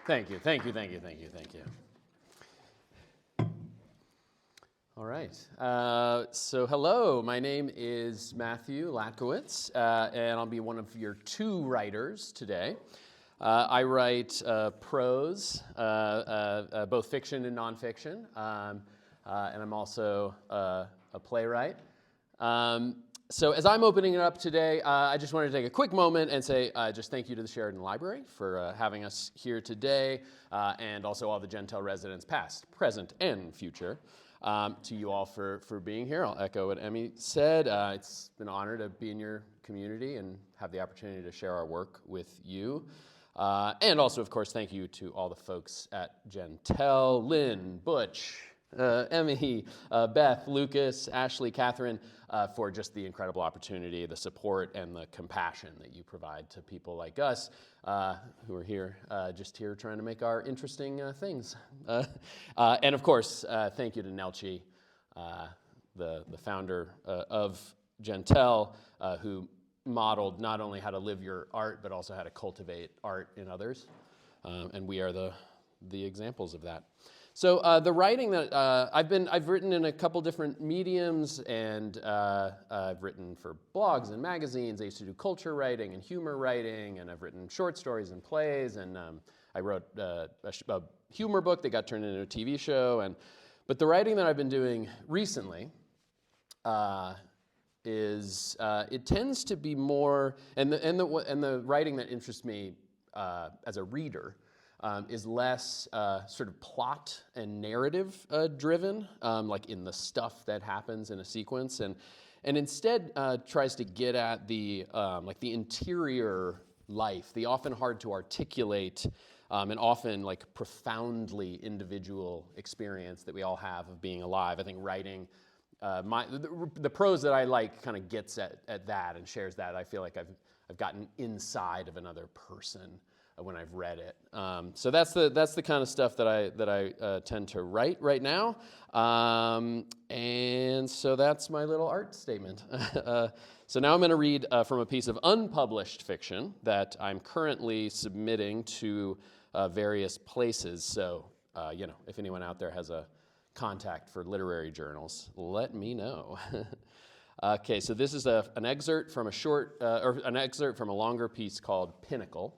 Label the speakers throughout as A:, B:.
A: Thank you. All right. So hello, my name is Matthew Latkiewicz, and I'll be one of your two writers today. I write prose, both fiction and nonfiction, and I'm also a playwright. So as I'm opening it up today, I just wanted to take a quick moment and say just thank you to the Sheridan Library for having us here today, and also all the Jentel residents, past, present, and future. To you all for being here. I'll echo what Emmy said. It's been an honor to be in your community and have the opportunity to share our work with you. And also, of course, thank you to all the folks at Jentel, Lynn, Butch, Emmy, Beth, Lucas, Ashley, Catherine, for just the incredible opportunity, the support, and the compassion that you provide to people like us who are here, just here trying to make our interesting things. And of course, thank you to Nelchi, the founder of Jentel, who modeled not only how to live your art, but also how to cultivate art in others. And we are the examples of that. So the writing that I've written in a couple different mediums, and I've written for blogs and magazines. I used to do culture writing and humor writing, and I've written short stories and plays, and I wrote a humor book that got turned into a TV show. But the writing that I've been doing recently is it tends to be more, and the writing that interests me as a reader. Is less sort of plot and narrative driven, like in the stuff that happens in a sequence, and instead tries to get at the like the interior life, the often hard to articulate and often like profoundly individual experience that we all have of being alive. I think writing the prose that I like kind of gets at that and shares that. I feel like I've gotten inside of another person when I've read it. So that's the kind of stuff that I tend to write right now. And so that's my little art statement. So now I'm going to read from a piece of unpublished fiction that I'm currently submitting to various places. So, if anyone out there has a contact for literary journals, let me know. Okay, so this is an excerpt from an excerpt from a longer piece called Pinnacle.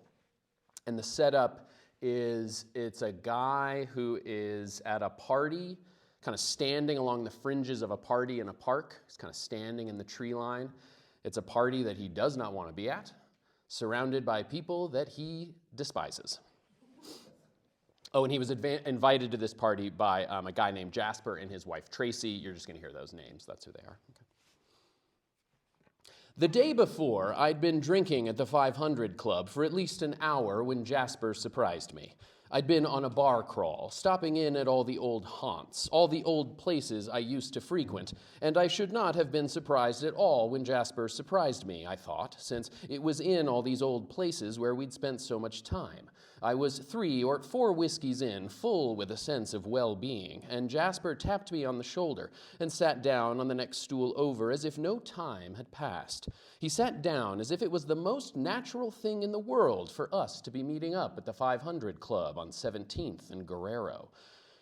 A: And the setup is it's a guy who is at a party, kind of standing along the fringes of a party in a park. He's kind of standing in the tree line. It's a party that he does not want to be at, surrounded by people that he despises. Oh, and he was invited to this party by a guy named Jasper and his wife Tracy. You're just going to hear those names. That's who they are. Okay. The day before, I'd been drinking at the 500 Club for at least an hour when Jasper surprised me. I'd been on a bar crawl, stopping in at all the old haunts, all the old places I used to frequent, and I should not have been surprised at all when Jasper surprised me, I thought, since it was in all these old places where we'd spent so much time. I was 3 or 4 whiskeys in, full with a sense of well-being, and Jasper tapped me on the shoulder and sat down on the next stool over as if no time had passed. He sat down as if it was the most natural thing in the world for us to be meeting up at the 500 Club on 17th and Guerrero.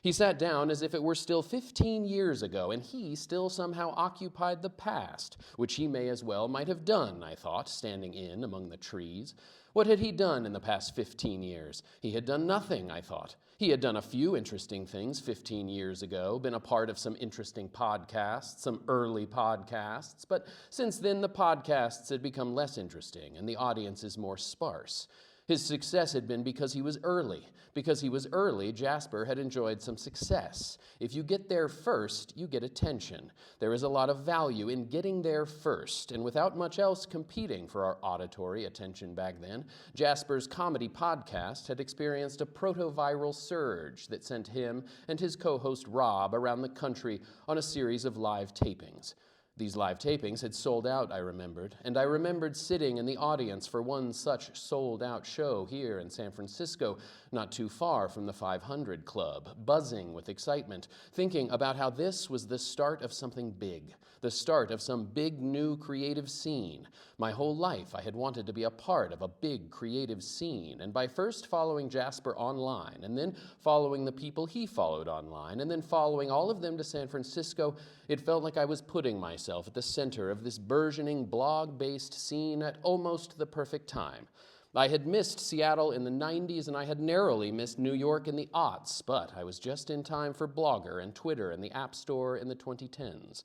A: He sat down as if it were still 15 years ago, and he still somehow occupied the past, which he may as well might have done, I thought, standing in among the trees. What had he done in the past 15 years? He had done nothing, I thought. He had done a few interesting things 15 years ago, been a part of some interesting podcasts, some early podcasts, but since then the podcasts had become less interesting and the audiences more sparse. His success had been because he was early. Because he was early, Jasper had enjoyed some success. If you get there first, you get attention. There is a lot of value in getting there first, and without much else competing for our auditory attention back then, Jasper's comedy podcast had experienced a proto-viral surge that sent him and his co-host Rob around the country on a series of live tapings. These live tapings had sold out, I remembered, and I remembered sitting in the audience for one such sold-out show here in San Francisco, not too far from the 500 Club, buzzing with excitement, thinking about how this was the start of something big, the start of some big new creative scene. My whole life I had wanted to be a part of a big creative scene, and by first following Jasper online, and then following the people he followed online, and then following all of them to San Francisco, it felt like I was putting myself at the center of this burgeoning blog-based scene at almost the perfect time. I had missed Seattle in the 90s, and I had narrowly missed New York in the aughts, but I was just in time for Blogger and Twitter and the App Store in the 2010s.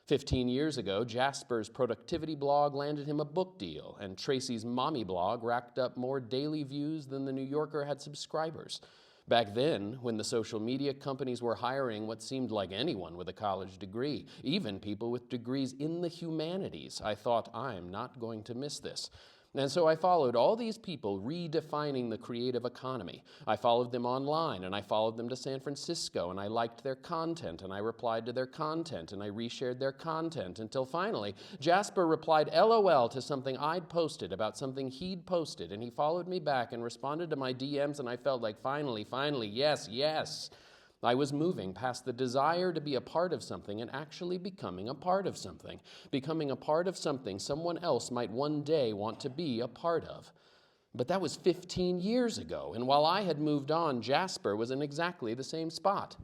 A: 15 years ago, Jasper's productivity blog landed him a book deal, and Tracy's mommy blog racked up more daily views than the New Yorker had subscribers. Back then, when the social media companies were hiring what seemed like anyone with a college degree, even people with degrees in the humanities, I thought, I'm not going to miss this. And so I followed all these people redefining the creative economy. I followed them online, and I followed them to San Francisco, and I liked their content, and I replied to their content, and I reshared their content, until finally, Jasper replied LOL to something I'd posted about something he'd posted, and he followed me back and responded to my DMs, and I felt like finally, yes. I was moving past the desire to be a part of something and actually becoming a part of something someone else might one day want to be a part of. But that was 15 years ago, and while I had moved on, Jasper was in exactly the same spot.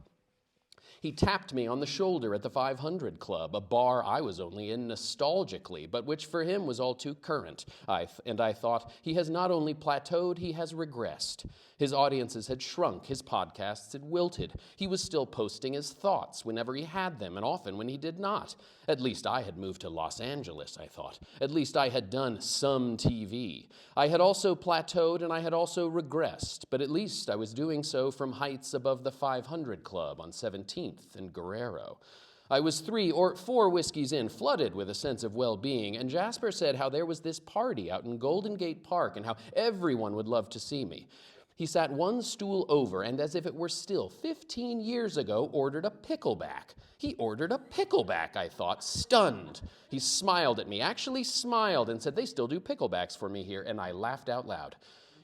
A: He tapped me on the shoulder at the 500 Club, a bar I was only in nostalgically, but which for him was all too current. I thought, he has not only plateaued, he has regressed. His audiences had shrunk, his podcasts had wilted. He was still posting his thoughts whenever he had them, and often when he did not. At least I had moved to Los Angeles, I thought. At least I had done some TV. I had also plateaued and I had also regressed, but at least I was doing so from heights above the 500 Club on 17th and Guerrero. I was 3 or 4 whiskeys in, flooded with a sense of well-being, and Jasper said how there was this party out in Golden Gate Park and how everyone would love to see me. He sat one stool over and, as if it were still 15 years ago, ordered a pickleback. He ordered a pickleback, I thought, stunned. He smiled at me, actually smiled, and said, "They still do picklebacks for me here," and I laughed out loud.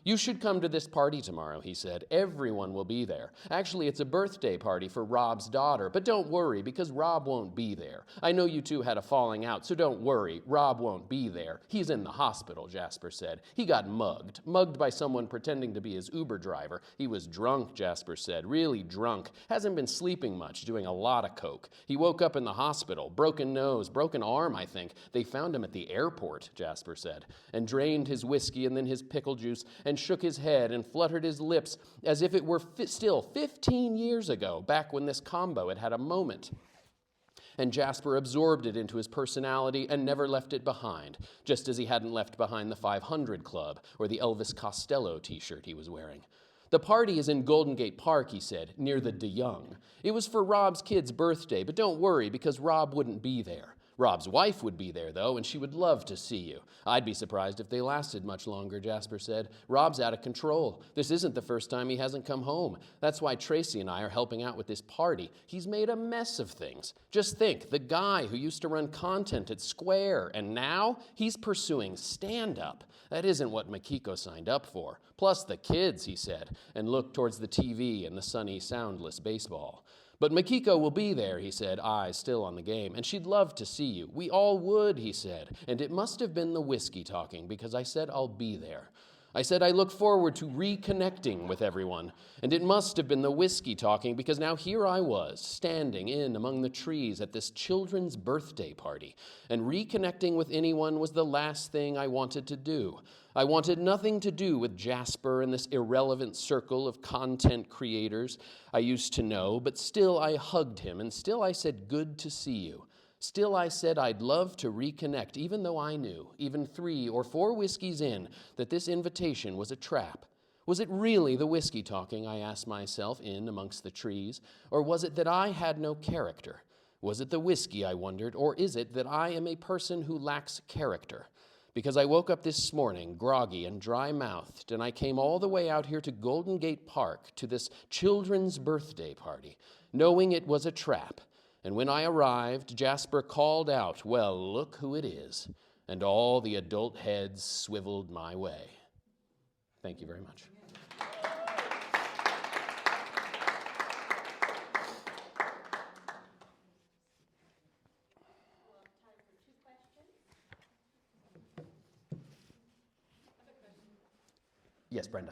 A: "You should come to this party tomorrow," he said. "Everyone will be there. Actually, it's a birthday party for Rob's daughter, but don't worry, because Rob won't be there. I know you two had a falling out, so don't worry. Rob won't be there. He's in the hospital," Jasper said. "He got mugged by someone pretending to be his Uber driver. He was drunk," Jasper said, "really drunk. Hasn't been sleeping much, doing a lot of coke. He woke up in the hospital, broken nose, broken arm, I think. They found him at the airport," Jasper said, and drained his whiskey and then his pickle juice, and shook his head and fluttered his lips as if it were still 15 years ago, back when this combo had had a moment. And Jasper absorbed it into his personality and never left it behind, just as he hadn't left behind the 500 Club or the Elvis Costello t-shirt he was wearing. "The party is in Golden Gate Park," he said, "near the DeYoung. It was for Rob's kid's birthday, but don't worry, because Rob wouldn't be there. Rob's wife would be there, though, and she would love to see you. I'd be surprised if they lasted much longer," Jasper said. "Rob's out of control. This isn't the first time he hasn't come home. That's why Tracy and I are helping out with this party. He's made a mess of things. Just think, the guy who used to run content at Square, and now he's pursuing stand-up. That isn't what Makiko signed up for. Plus the kids," he said, and looked towards the TV and the sunny, soundless baseball. "But Makiko will be there," he said, eyes still on the game, "and she'd love to see you. We all would," he said, "and it must have been the whiskey talking, because I said I'll be there. I said I look forward to reconnecting with everyone, and it must have been the whiskey talking, because now here I was, standing in among the trees at this children's birthday party, and reconnecting with anyone was the last thing I wanted to do. I wanted nothing to do with Jasper and this irrelevant circle of content creators I used to know, but still I hugged him, and still I said, "Good to see you." Still I said I'd love to reconnect, even though I knew, even 3 or 4 whiskeys in, that this invitation was a trap. Was it really the whiskey talking, I asked myself, in amongst the trees, or was it that I had no character? Was it the whiskey, I wondered, or is it that I am a person who lacks character? Because I woke up this morning, groggy and dry-mouthed, and I came all the way out here to Golden Gate Park, to this children's birthday party, knowing it was a trap, And when I arrived, Jasper called out, "Well, look who it is." And all the adult heads swiveled my way. Thank you very much. Yes, Brenda.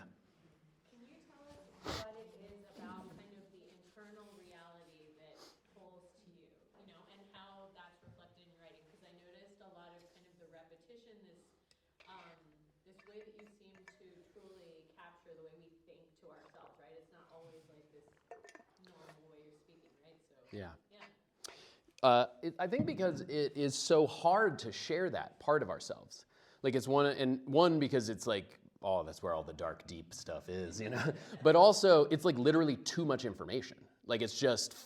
B: Can you tell us what it is about kind of the internal reality that pulls to you, and how that's reflected in your writing? Because I noticed a lot of kind of the repetition, this way that you seem to truly capture the way we think to ourselves, right? It's not always like this normal way you're speaking, right? So
A: Yeah.
B: Yeah.
A: I think because it is so hard to share that part of ourselves. Like it's one because it's like, oh, that's where all the dark, deep stuff is, But also, it's like literally too much information. Like it's just,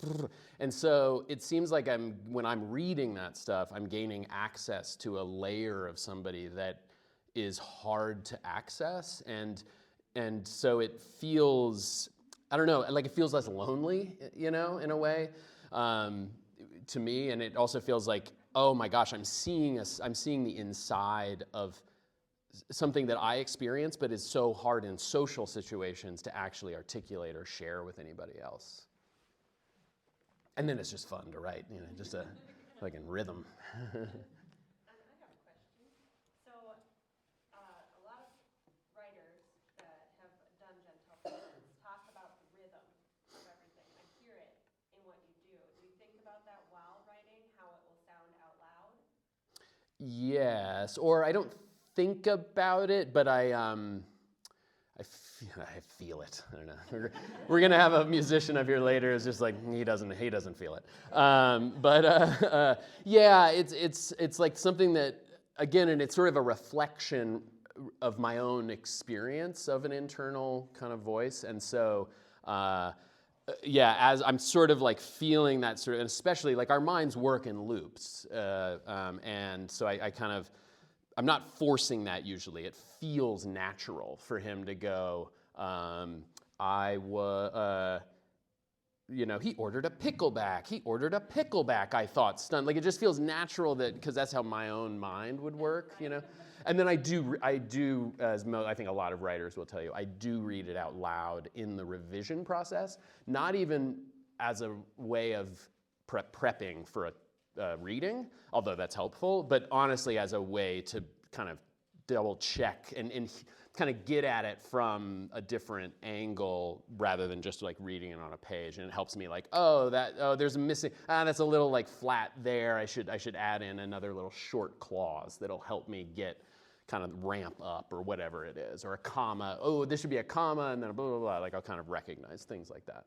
A: and so it seems like when I'm reading that stuff, I'm gaining access to a layer of somebody that is hard to access, and so it feels, I don't know, like it feels less lonely, in a way, to me, and it also feels like, oh my gosh, I'm seeing the inside of something that I experience, but is so hard in social situations to actually articulate or share with anybody else. And then it's just fun to write, just a fucking rhythm.
B: I have a question. So, a lot of writers that have done Jentel Presents talk about the rhythm of everything. I hear it in what you do. Do you think about that while writing, how it will sound out loud?
A: Yes, or I don't think about it, but I feel it. I don't know. We're gonna have a musician up here later. It's just like he doesn't feel it. Yeah, it's like something that, again, and it's sort of a reflection of my own experience of an internal kind of voice, and so. Yeah, as I'm sort of like feeling that sort of, and especially like our minds work in loops, and so I kind of, I'm not forcing that usually. It feels natural for him to go, he ordered a pickleback. He ordered a pickleback, I thought, stunned. Like it just feels natural because that's how my own mind would work, And then I do, as I think a lot of writers will tell you, I do read it out loud in the revision process, not even as a way of prepping for a reading, although that's helpful, but honestly as a way to kind of double check and kind of get at it from a different angle rather than just like reading it on a page. And it helps me like, there's a missing, that's a little like flat there. I should add in another little short clause that'll help me get kind of ramp up or whatever it is, or a comma. Oh, this should be a comma and then a blah, blah, blah. Like I'll kind of recognize things like that.